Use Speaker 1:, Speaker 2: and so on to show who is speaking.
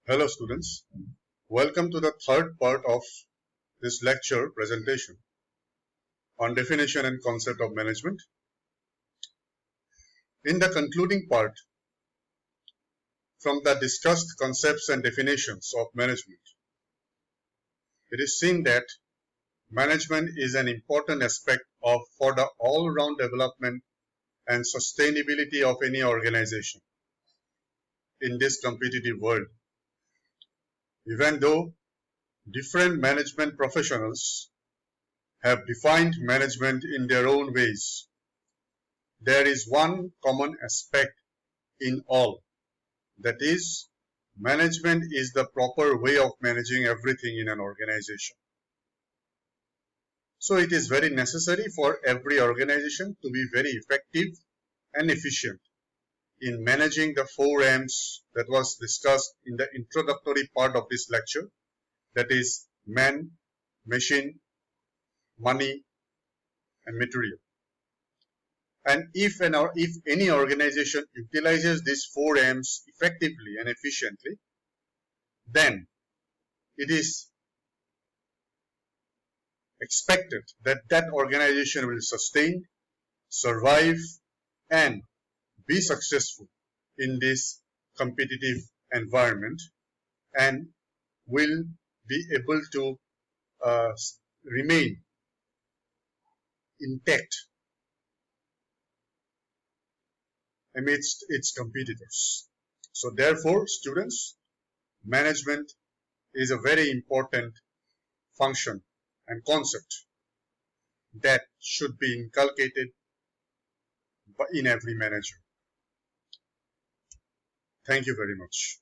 Speaker 1: Hello students, welcome to the third part of this lecture presentation on definition and concept of management. In the concluding part, from the discussed concepts and definitions of management, it is seen that management is an important aspect for the all-round development and sustainability of any organization in this competitive world. Even though different management professionals have defined management in their own ways, there is one common aspect in all. That is, management is the proper way of managing everything in an organization. So it is very necessary for every organization to be very effective and efficient in managing the 4 M's that was discussed in the introductory part of this lecture, that is man, machine, money, and material. And if any organization utilizes these 4 M's effectively and efficiently, then it is expected that that organization will sustain, survive, and be successful in this competitive environment and will be able to remain intact amidst its competitors. So therefore, students, management is a very important function and concept that should be inculcated in every manager. Thank you very much.